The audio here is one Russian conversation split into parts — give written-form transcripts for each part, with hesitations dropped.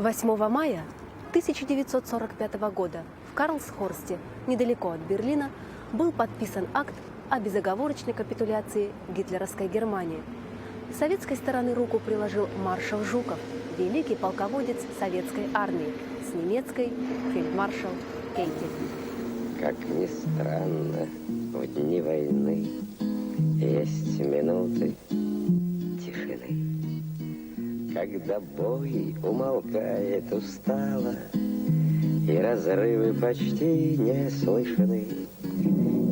8 мая 1945 года в Карлсхорсте, недалеко от Берлина, был подписан акт о безоговорочной капитуляции гитлеровской Германии. С советской стороны руку приложил маршал Жуков, великий полководец советской армии, с немецкой фельдмаршал Кейтель. Как ни странно, в дни войны есть минуты тишины, когда бой умолкает устало, и разрывы почти не слышны,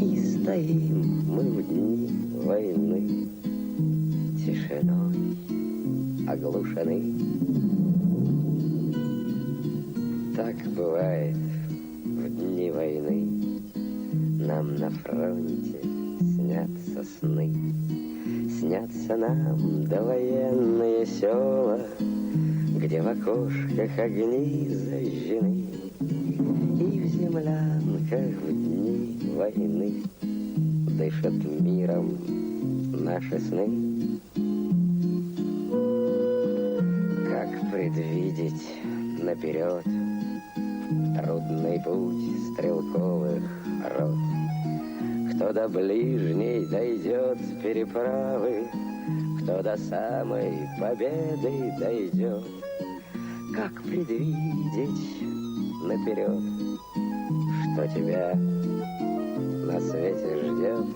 и стоим мы в дни войны тишиной оглушены. Так бывает в дни войны, нам на фронте снятся сны. Снятся нам довоенные села, где в окошках огни зажжены, и в землянках в дни войны дышат миром наши сны. Как предвидеть наперед трудный путь стрелковых рот? Кто до ближней дойдет с переправы, кто до самой победы дойдет? Как предвидеть наперед, что тебя на свете ждет?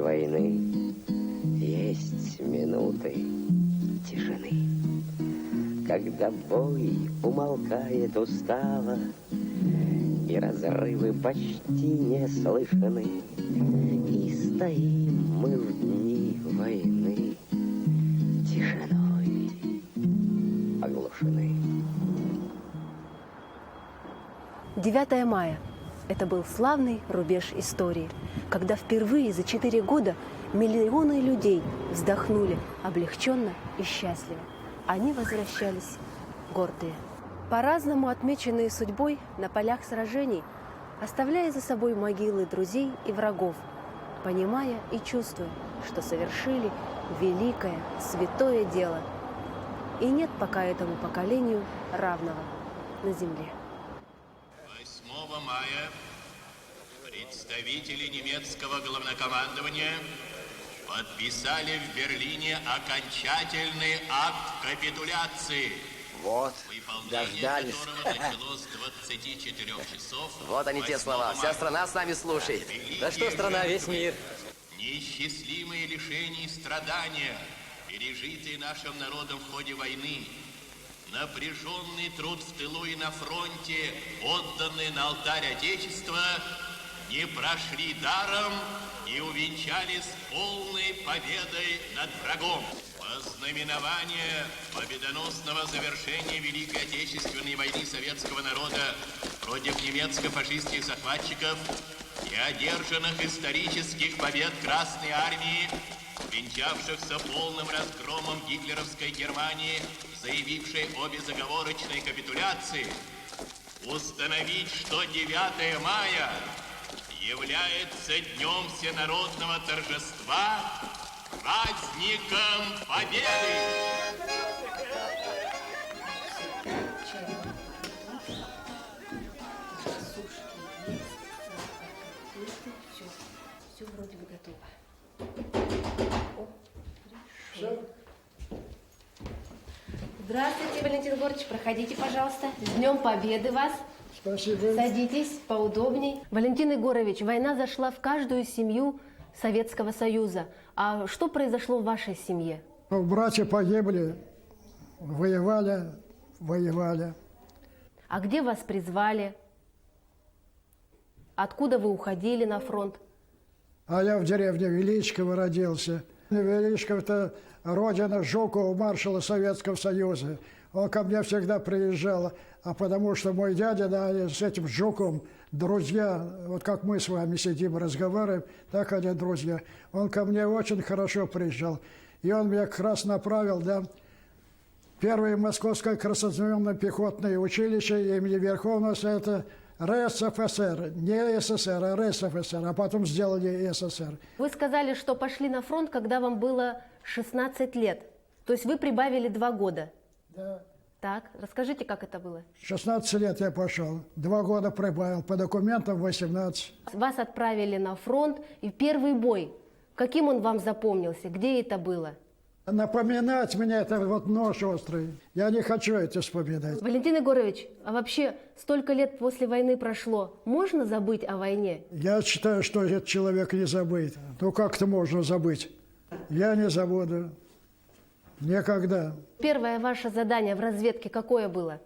Войны есть минуты тишины, когда бой умолкает устало, и разрывы почти не слышны, и стоим мы в дни войны тишиной оглушены. 9 мая. Это был славный рубеж истории, когда впервые за 4 года миллионы людей вздохнули облегченно и счастливо. Они возвращались гордые. По-разному отмеченные судьбой на полях сражений, оставляя за собой могилы друзей и врагов, понимая и чувствуя, что совершили великое, святое дело. И нет пока этому поколению равного на земле. 8 мая представители немецкого главнокомандования подписали в Берлине окончательный акт капитуляции. Вот, выполнение дождались. которого началось с 24 часов. Вот они те слова. Вся страна с нами слушает. Да что страна, весь мир. Неисчислимые лишения и страдания, пережитые нашим народом в ходе войны, напряженный труд в тылу и на фронте, отданный на алтарь Отечества, не прошли даром и увенчались полной победой над врагом. Во знаменование победоносного завершения Великой Отечественной войны советского народа против немецко-фашистских захватчиков и одержанных исторических побед Красной Армии, венчавшихся полным разгромом гитлеровской Германии, заявившей о безоговорочной капитуляции, установить, что 9 мая является днем всенародного торжества, праздником Победы! Все вроде бы готово. Здравствуйте, Валентин Егорович, проходите, пожалуйста. С Днем Победы вас. Спасибо. Садитесь поудобней. Валентин Егорович, война зашла в каждую семью Советского Союза. А что произошло в вашей семье? Братья погибли, воевали. А где вас призвали? Откуда вы уходили на фронт? А я в деревне Величково родился. Величко – это родина Жукова, маршала Советского Союза. Он ко мне всегда приезжал, а потому что мой дядя, да, с этим Жуковым друзья, вот как мы с вами сидим, разговариваем, так они друзья. Он ко мне очень хорошо приезжал. И он меня как раз направил, да, первое Московское краснознаменное пехотное училище имени Верховного Совета РСФСР. Не СССР, а РСФСР, а потом сделали СССР. Вы сказали, что пошли на фронт, когда вам было 16 лет. То есть вы прибавили 2 года. Да. Так, расскажите, как это было. 16 лет я пошел, 2 года прибавил, по документам 18. Вас отправили на фронт, и первый бой, каким он вам запомнился, где это было? Напоминать мне это вот нож острый. Я не хочу это вспоминать. Валентин Егорович, а вообще столько лет после войны прошло, можно забыть о войне? Я считаю, что этот человек не забыт. Ну как-то можно забыть. Я не забуду. Никогда. Первое ваше задание в разведке какое было?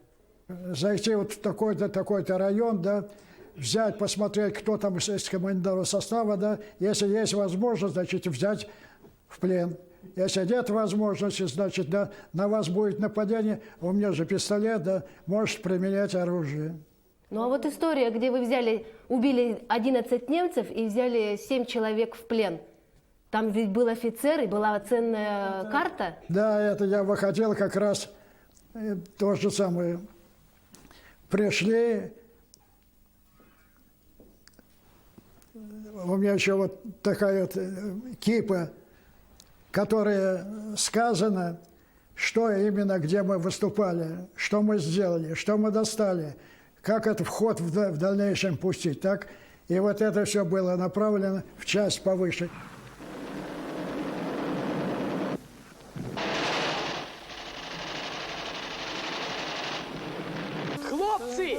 Зайти вот в такой-то район, да, взять, посмотреть, кто там из командного состава, да. Если есть возможность, значит, взять в плен. Если нет возможности, значит, да, на вас будет нападение, у меня же пистолет, да, может применять оружие. Ну а вот история, где вы убили 11 немцев и взяли 7 человек в плен. Там ведь был офицер и была ценная карта. Да, это я выходил как раз, то же самое. Пришли, у меня еще вот такая вот кипа, которая сказано, что именно, где мы выступали, что мы сделали, что мы достали, как это вход в дальнейшем пустить, так? И вот это все было направлено в часть повыше. Хлопцы!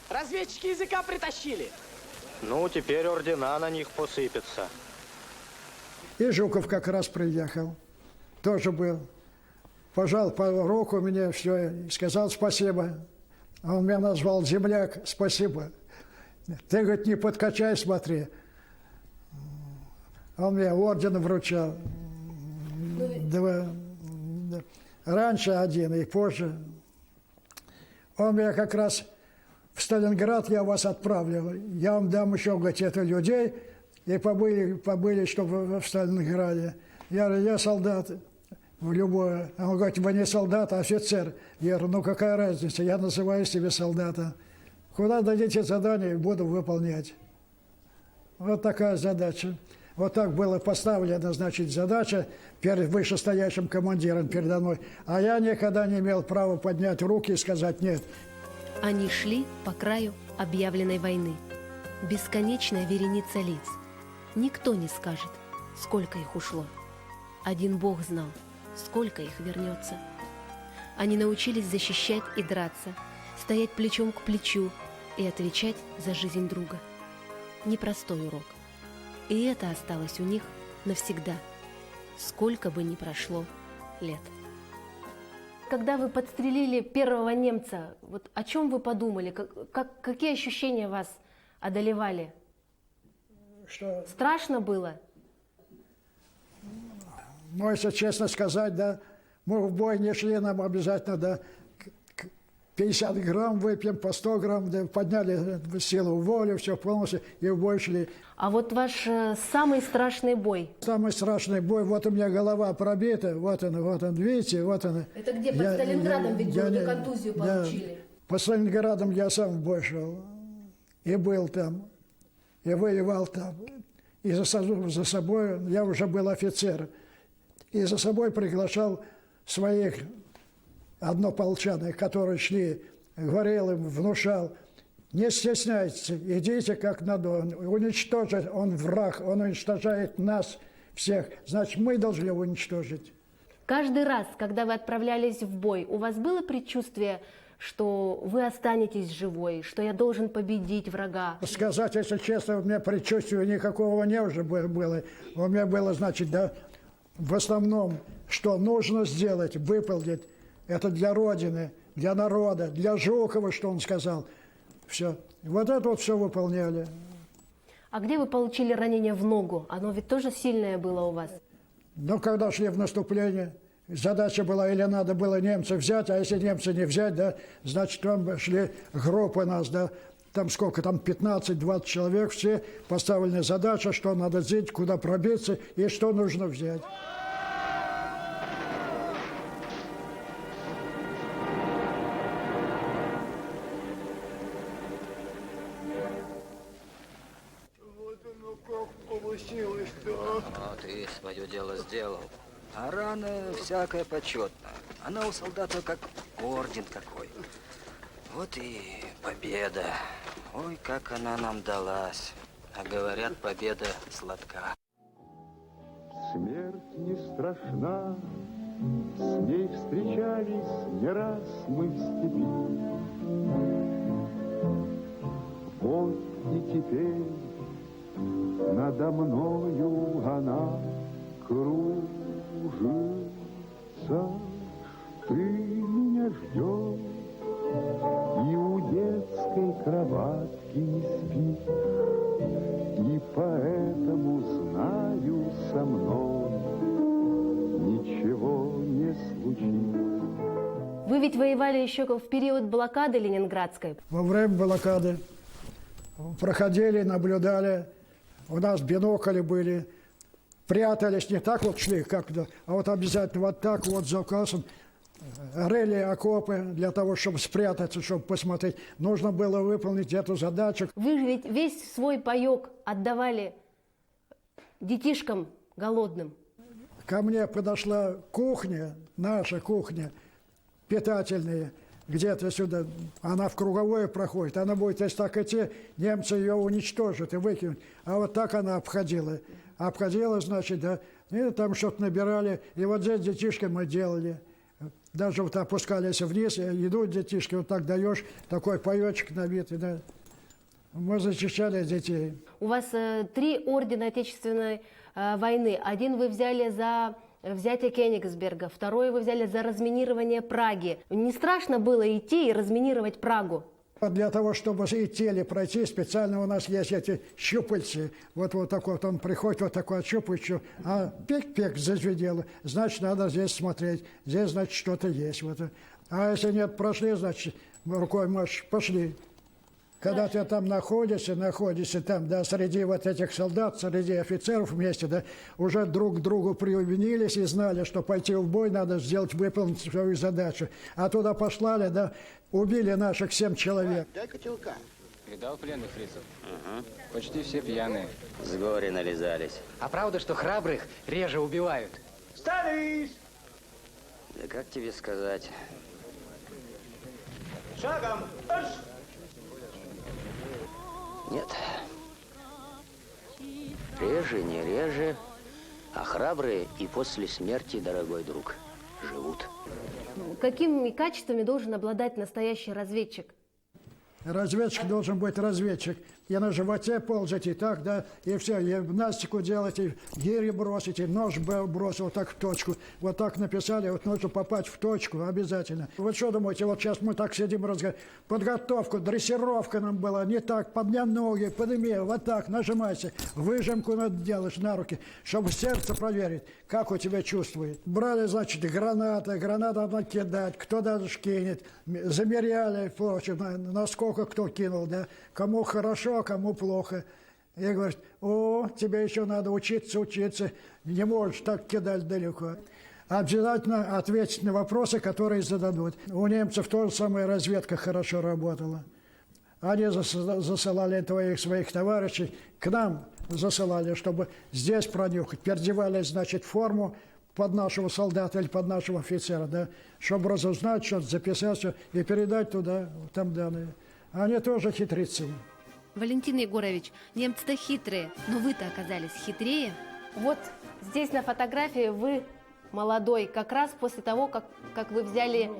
Разведчики языка притащили. Ну, теперь ордена на них посыпятся. И Жуков как раз приехал, тоже был. Пожал по руку мне, все, и сказал спасибо. Он меня назвал земляк, спасибо. Ты, говорит, не подкачай, смотри. Он мне орден вручал. Раньше один и позже. Он меня как раз в Сталинград, я вас отправлю. Я вам дам еще, говорит, это людей. И побыли, чтобы в Сталинграде. Я говорю, я солдат в любое. Он говорит, вы не солдат, а офицер. Я говорю, ну какая разница, я называю себя солдатом. Куда дадите задание, буду выполнять. Вот такая задача. Вот так была поставлена, значит, задача перед вышестоящим командиром передо мной. А я никогда не имел права поднять руки и сказать нет. Они шли по краю объявленной войны. Бесконечная вереница лиц. Никто не скажет, сколько их ушло. Один Бог знал, сколько их вернется. Они научились защищать и драться, стоять плечом к плечу и отвечать за жизнь друга. Непростой урок. И это осталось у них навсегда, сколько бы ни прошло лет. Когда вы подстрелили первого немца, вот о чем вы подумали? Какие ощущения вас одолевали? Что, Страшно было? ну, если честно сказать, да, мы в бой не шли, нам обязательно, да, 50 грамм выпьем, по 100 грамм, да, подняли силу воли, все полностью, и в бой шли. А вот ваш самый страшный бой? Самый страшный бой, вот у меня голова пробита, вот он, видите, вот он. Это где, под Сталинградом ведь был, вы контузию получили? Под Сталинградом я сам в бой шел, и был там, и воевал там. И за собой, я уже был офицер, и за собой приглашал своих однополчан, которые шли, говорил им, внушал, не стесняйтесь, идите как надо, уничтожить, он враг, он уничтожает нас всех, значит, мы должны его уничтожить. Каждый раз, когда вы отправлялись в бой, у вас было предчувствие, что вы останетесь живой, что я должен победить врага? Сказать, если честно, у меня предчувствия никакого не уже было. У меня было, значит, да, в основном, что нужно сделать, выполнить, это для Родины, для народа, для Жукова, что он сказал. Все. Вот это вот все выполняли. А где вы получили ранение в ногу? Оно ведь тоже сильное было у вас? Но когда шли в наступление, задача была, или надо было немцев взять, а если немцы не взять, да, значит, там шли группы нас, да, там сколько, там 15-20 человек, все поставлены задача, что надо сделать, куда пробиться и что нужно взять. Вот оно как получилось-то. А ты свое дело сделал. А рана всякая почетная. Она у солдата как орден какой. Вот и победа. Ой, как она нам далась. А говорят, победа сладка. Смерть не страшна, с ней встречались не раз мы в степи. Вот и теперь надо мною она кружится. Ты меня ждешь и у детской кроватки не спишь. И поэтому знаю, со мной ничего не случится. Вы ведь воевали еще в период блокады Ленинградской. Во время блокады проходили, наблюдали, у нас бинокли были, прятались, не так вот шли, как-то, а вот обязательно вот так вот за классом рыли окопы для того, чтобы спрятаться, чтобы посмотреть. Нужно было выполнить эту задачу. Вы же ведь весь свой паёк отдавали детишкам голодным. Ко мне подошла кухня, наша кухня, питательная, где-то сюда, она в круговое проходит, она будет, если так идти, немцы ее уничтожат и выкинут. А вот так она обходила. Обходила, значит, да, и там что-то набирали, и вот здесь детишки мы делали. Даже вот опускались вниз, идут детишки, вот так даешь, такой паёчек набитый, да. Мы защищали детей. У вас 3 ордена Отечественной войны. Один вы взяли за взятие Кёнигсберга, второй вы взяли за разминирование Праги. Не страшно было идти и разминировать Прагу? Для того, чтобы идти или пройти, специально у нас есть эти щупальцы. Вот такой вот он приходит, вот такой щупальцу, а пик-пик зазвенело, значит, надо здесь смотреть. Здесь, значит, что-то есть. Вот. А если нет, прошли, значит, рукой можешь, пошли. Когда ты там находишься там, да, среди вот этих солдат, среди офицеров вместе, да, уже друг к другу приубедились и знали, что пойти в бой надо сделать, выполнить свою задачу. А туда послали, да, убили наших 7 человек. Дай котелка. Видал пленных фрицев? Почти все пьяные. С горя нализались. А правда, что храбрых реже убивают? Становись! Да как тебе сказать? Шагом! Марш! Нет. Реже, не реже, а храбрые и после смерти, дорогой друг, живут. Какими качествами должен обладать настоящий разведчик? Разведчик должен быть разведчик. И на животе ползать, и так, да, и все, и гимнастику делать, и гири бросить, и нож бросил вот так в точку. Вот так написали, вот нужно попасть в точку обязательно. Вот что думаете, вот сейчас мы так сидим разговариваем. Подготовку, дрессировка нам была, не так, поднял ноги, подними, вот так, нажимайся. Выжимку надо делать на руки, чтобы сердце проверить, как у тебя чувствует. Брали, значит, гранаты надо кидать, кто даже кинет. Замеряли, впрочем, насколько кто кинул, да, кому хорошо, кому плохо. И говорит, о, тебе еще надо учиться, не можешь так кидать далеко. Обязательно ответить на вопросы, которые зададут. У немцев тоже самая разведка хорошо работала. Они засылали своих товарищей, к нам засылали, чтобы здесь пронюхать. Переодевали, значит, форму под нашего солдата или под нашего офицера, да, чтобы разузнать что-то, записать все и передать туда, там данные. Они тоже хитрецы. Валентин Егорович, немцы-то хитрые, но вы-то оказались хитрее. Вот здесь на фотографии вы молодой, как раз после того, как вы взяли,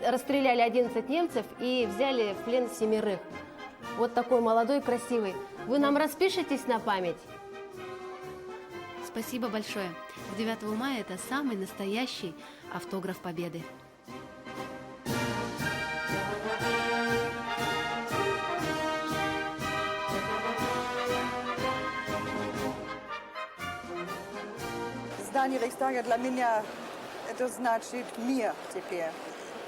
расстреляли 11 немцев и взяли в плен 7. Вот такой молодой, красивый. Вы нам распишетесь на память? Спасибо большое. К 9 мая это самый настоящий автограф Победы. здание Рейхстага для меня это значит мир теперь.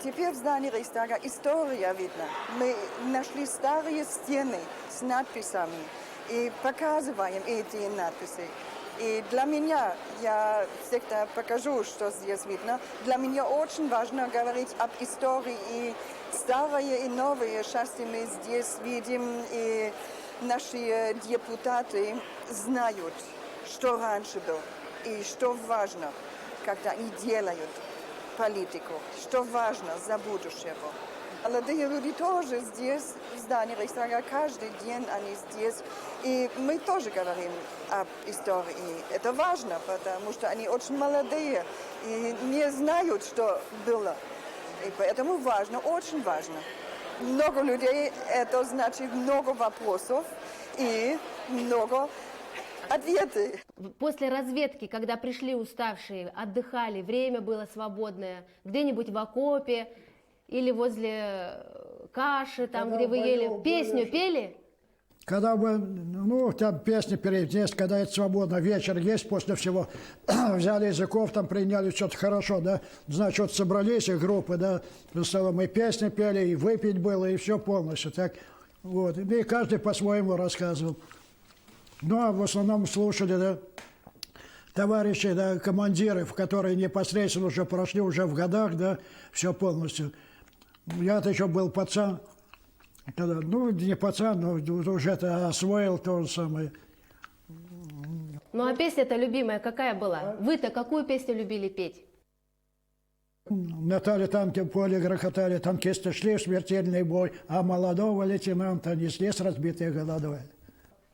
Теперь в здании Рейхстага история видно. Мы нашли старые стены с надписями и показываем эти надписи. И для меня, я всегда покажу, что здесь видно, для меня очень важно говорить об истории. И старые и новые части мы здесь видим, и наши депутаты знают, что раньше было и что важно, когда они делают политику, что важно за будущего. Молодые люди тоже здесь, в здании Рейхстага, каждый день они здесь. И мы тоже говорим об истории. Это важно, потому что они очень молодые и не знают, что было. И поэтому важно, очень важно. Много людей, это значит много вопросов и много ответов. После разведки, когда пришли уставшие, отдыхали, время было свободное, где-нибудь в окопе или возле каши, там, где вы ели, песню пели? Когда бы, ну, там песни перейти, когда это свободно, вечер есть, после всего взяли языков, там приняли что-то хорошо, да, значит, вот собрались и группы, да, в столом и песни пели, и выпить было, и все полностью, так, вот, и каждый по-своему рассказывал. Ну, а в основном слушали, да, товарищи, да, командиров, которые непосредственно уже прошли, уже в годах, да, все полностью. Я-то еще был пацан, когда, ну, не пацан, но уже это освоил то же самое. Ну, а песня-то любимая какая была? Вы-то какую песню любили петь? Натали танки в поле грохотали, танкисты шли в смертельный бой, а молодого лейтенанта несли с разбитой головой.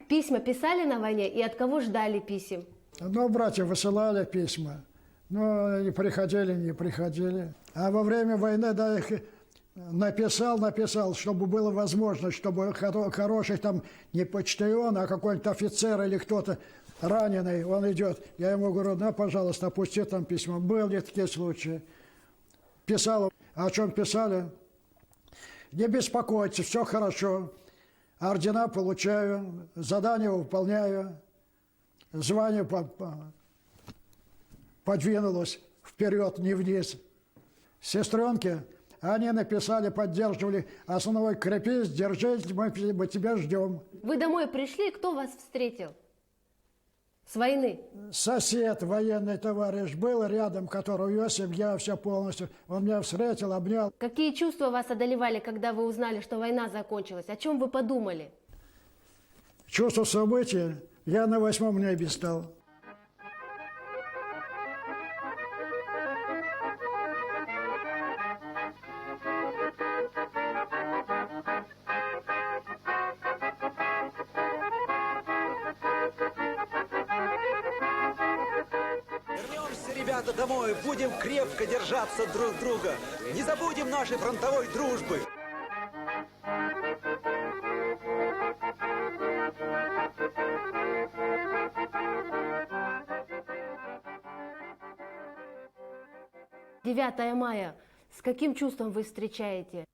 Письма писали на войне и от кого ждали писем? Ну, братья высылали письма, но не приходили. А во время войны, да, их написал, чтобы было возможно, чтобы хороший там не почтальон, а какой-нибудь офицер или кто-то раненый, он идет. Я ему говорю, да, пожалуйста, опусти там письмо. Были такие случаи. Писал, о чем писали? Не беспокойтесь, все хорошо. Ордена получаю, задания выполняю, звание подвинулось вперед, не вниз. Сестренки, они написали, поддерживали, основной крепись, держись, мы тебя ждем. Вы домой пришли, кто вас встретил? С войны? Сосед, военный товарищ был рядом, который увез семья, все полностью. Он меня встретил, обнял. Какие чувства вас одолевали, когда вы узнали, что война закончилась? О чем вы подумали? Чувство события. Я на 8-м небе стал. Ребята, домой, будем крепко держаться друг друга. Не забудем нашей фронтовой дружбы. «9 мая». С каким чувством вы встречаете?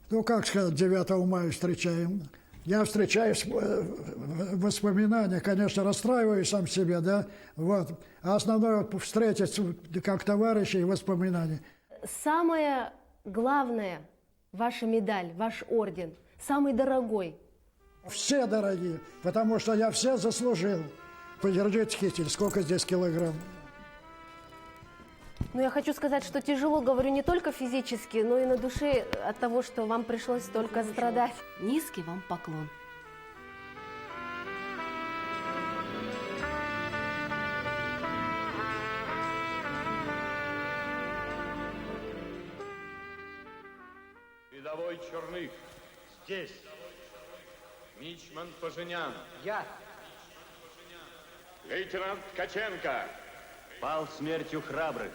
Ну, как сказать, 9 мая встречаем? Я встречаюсь, воспоминания, конечно, расстраиваюсь сам себе, да, вот. А основное встретить как товарищи и воспоминания. Самое главное, ваша медаль, ваш орден, самый дорогой? Все дорогие, потому что я все заслужил. Подержите китель, сколько здесь килограмм? Ну, я хочу сказать, что тяжело, говорю, не только физически, но и на душе от того, что вам пришлось столько страдать. Низкий вам поклон. Рядовой Черных. Здесь. Мичман Поженян. Я. Лейтенант Ткаченко. Пал смертью храбрых.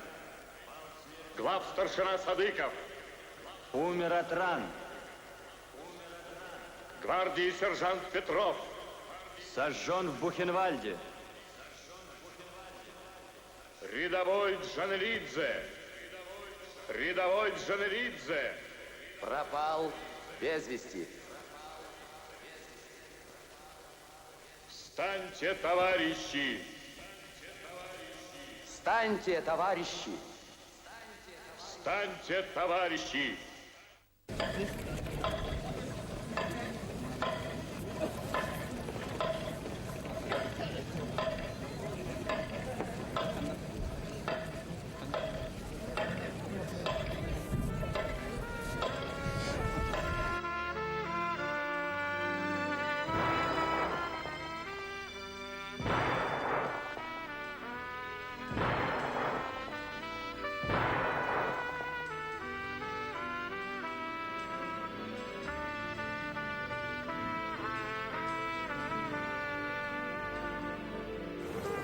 Главстаршина Садыков. Умер от ран. Гвардии сержант Петров. Сожжен в Бухенвальде. Рядовой Джанелидзе. Рядовой Джанелидзе. Пропал без вести. Встаньте, товарищи! Встаньте, товарищи! Встаньте, товарищи!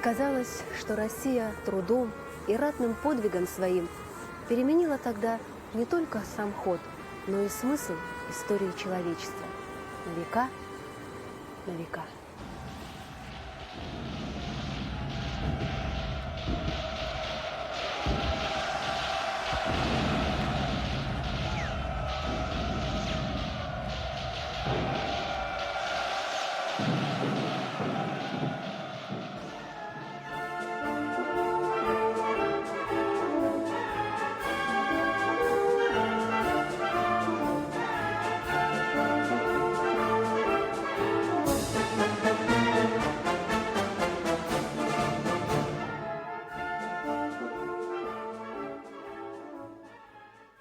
Казалось, что Россия трудом и ратным подвигом своим переменила тогда не только сам ход, но и смысл истории человечества на века, на века. Thank you.